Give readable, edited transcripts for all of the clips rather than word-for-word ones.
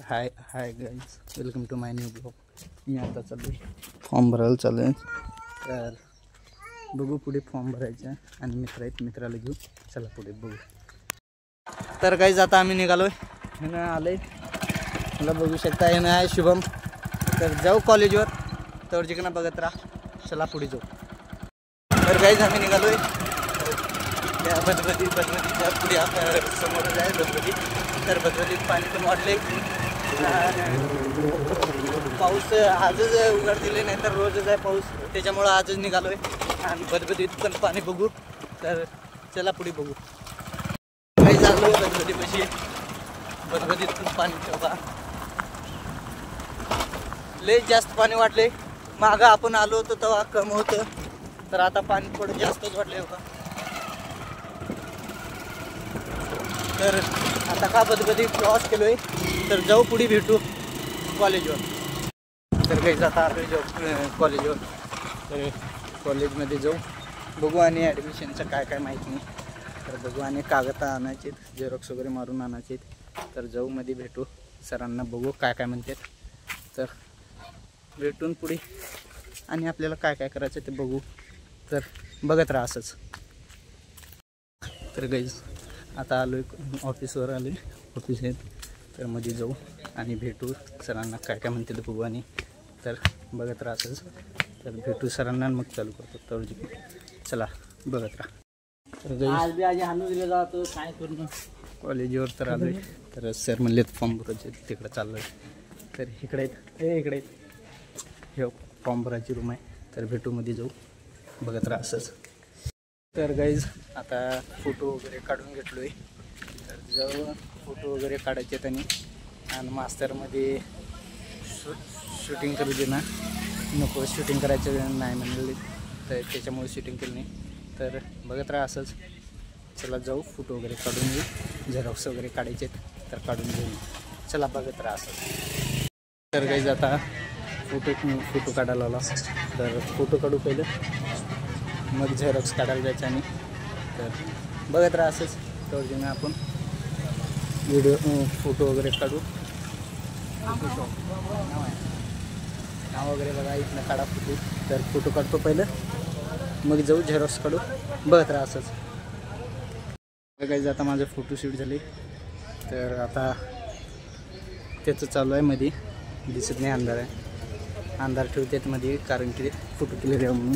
High guys, welcome to my new blog. मी आता चालू फॉर्म भरायला चालू आहे. तर बघू पुढे फॉर्म भरायचं आहे आणि मित्र आहेत, मित्राला घेऊ. चला पुढे बघू. तर गाइस आता आम्ही निघालोय. ह्यानं आले, मला बघू शकता. ह्यानं आहे शुभम. तर जाऊ कॉलेजवर, तर जिकडनं बघत राहा. चला पुढे जाऊ. तर गाइस आम्ही निघालोय. त्या भद्रवतीच्या पुढे समोर आहे भद्रवती. तर भद्रवतीत पाणी पण वाढले. पाऊस आजच उघड दिले, नाही तर रोजच आहे पाऊस. त्याच्यामुळं आजच निघालोय आणि भद्रवतीत पण पाणी बघू. तर चला पुढे बघू. काही झालं भद्रवतीपाशी. भद्रवतीत पण पाणी ठेवा. लय जास्त पाणी वाटले. मागं आपण आलो होतो तेव्हा कम होतं, तर आता पाणी थोडं जास्तच वाटले होतं. तर आता का भद्रवती क्रॉस केलोय. तर जाऊ पुढे भेटू कॉलेजवर. तर काही जाता आलो जाऊ कॉलेजवर. तर कॉलेजमध्ये जाऊ बघू आणि ॲडमिशनचं काय काय माहीत नाही. तर बघू आणि कागद आणायचे, झेरॉक्स वगैरे मारून आणायचे. तर जाऊ मध्ये भेटू सरांना, बघू काय काय म्हणतात. तर भेटून पुढे आणि आपल्याला काय काय करायचं ते बघू. तर बघत राहा असंच. तर गाईज आता आलो आहे ऑफिसवर, आलो आहे ऑफिस आहेत. तर मध्ये जाऊ आणि भेटू सरांना, काय काय म्हणते बघू. आणि तर बघत राहा असंच. तर भेटू सरांना मग चालू करतो. तर चला बघत राहा. तर गाईज जातो काय करू कॉलेजवर तर आलो आहे. तर सर म्हणले फॉर्म भरायचे, तिकडं चाललो आहे. तर इकडे आहेत, इकडे आहेत. हे फॉर्म भरायची रूम आहे. तर भेटू मध्ये जाऊ, बघत राहा असंच. तर गाईज आता फोटो वगैरे काढून घेतलो आहे. तर जाऊ फोटो वगैरे काढायचे आणि मास्तरमध्ये शूटिंग करू दे ना, नको शूटिंग करायचं नाही म्हणले, तर त्याच्यामुळे शूटिंग केलं नाही. तर बघत राहा असंच. चला जाऊ फोटो वगैरे काढून घेऊ. झेरॉक्स वगैरे काढायचे तर काढून घेऊ. चला बघत राहा असंच. तर गाईज आता फोटो काढायला आला. तर फोटो काढू पहिलं, मग झेरॉक्स काढायला जायचं. आणि तर बघत राहा असंच. तर आपण फोटो वगैरे काढू. नाव वगैरे बघा, इथनं काढा फोटो. तर फोटो काढतो पहिलं, मग जाऊ झेरॉक्स काढू. बघत राहा असंच. काही आता माझं फोटोशूट झाले. तर आता त्याचं चालू आहे. मध्ये दिसत नाही, अंधार आहे. अंधार ठेवतात मध्ये, कारण की फोटो क्लिअर आहे म्हणून.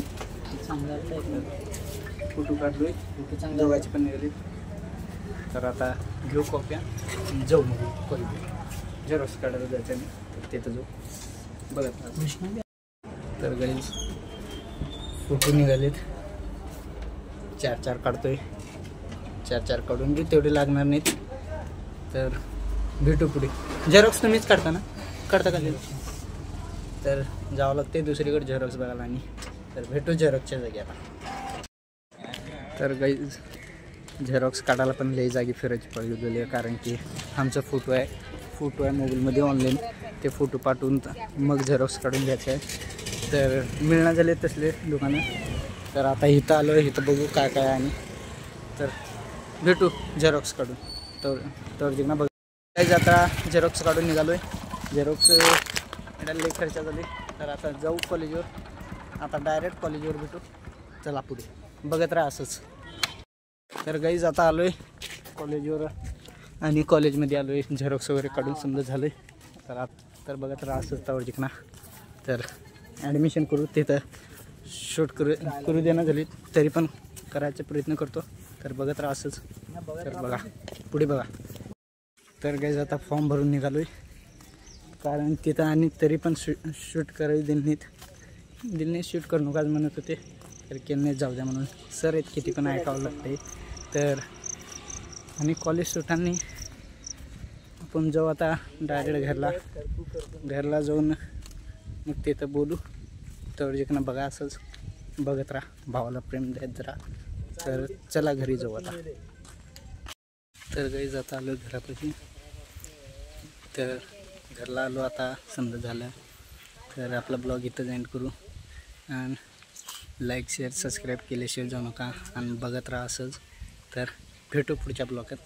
फोटो काढलोय, दोघांचे पण निघाले. तर आता घेऊ कॉप्या, जाऊ मग कॉलेज झेरॉक्स काढायला जायचं आहे. तर तिथं जाऊ, बघत राहा. तर गाईज फोटो निघालेत. 4 काढतोय. 4 काढून घेऊ, तेवढे लागणार नाहीत. तर भेटू पुढे. झेरॉक्स तुम्हीच काढता ना, काढता का? तर जावं लागते दुसरीकडे झेरॉक्स बघायला. आणि तर भेटू झेरॉक्सच्या जागी आता. तर गाईज झेरॉक्स काढायला पण लई जागी फिरायची पडली, कारण की आमचा फोटो आहे मोबाईलमध्ये ऑनलाईन. ते फोटो पाठवून मग झेरॉक्स काढून घ्यायचं आहे. तर मिळणार झाले तसले दुकानं. तर आता इथं आलो आहे, इथं बघू काय काय. आणि तर भेटू झेरॉक्स काढून. तर जिंकणं बघ. गाईज आता झेरॉक्स काढून निघालो आहे. झेरॉक्स लई खर्च झाले. तर आता जाऊ कॉलेजवर. आता डायरेक्ट कॉलेजवर भेटू. चला पुढे, बघत राहा असंच. तर गाईज आता आलो आहे कॉलेजवर आणि कॉलेजमध्ये आलो आहे. झेरॉक्स वगैरे काढून समजा झालं आहे. तर बघत राहा असंच त्यावर जिंकणा. तर ॲडमिशन करू, तिथं शूट करू देणं झाली तरी पण करायचा प्रयत्न करतो. तर बघत राहा असंच. तर बघा पुढे बघा. तर गाईज आता फॉर्म भरून निघालो आहे, कारण तिथं आणि तरी पण शूट करायला दिल शूट करू नका म्हणत होते. तर केलं नाही, जाऊ द्या म्हणून. सर आहेत किती पण ऐकावं लागते. तर आणि कॉलेज सुटांनी आपण जाऊ आता डायरेक्ट घरला जाऊन मग तिथं बोलू. तर जिकडनं बघा असंच, बघत राहा. भावाला प्रेम द्यायत जरा. तर चला घरी जाऊ आता. तर गाईज आता आलो घरापाशी. तर घरला आलो आता, समजा झालं. तर आपला ब्लॉग इथं एंड करू. आणि लाईक शेअर सबस्क्राईब केल्याशिवाय जाऊ नका आणि बघत राहा असंच. तर भेटू पुढच्या ब्लॉगात.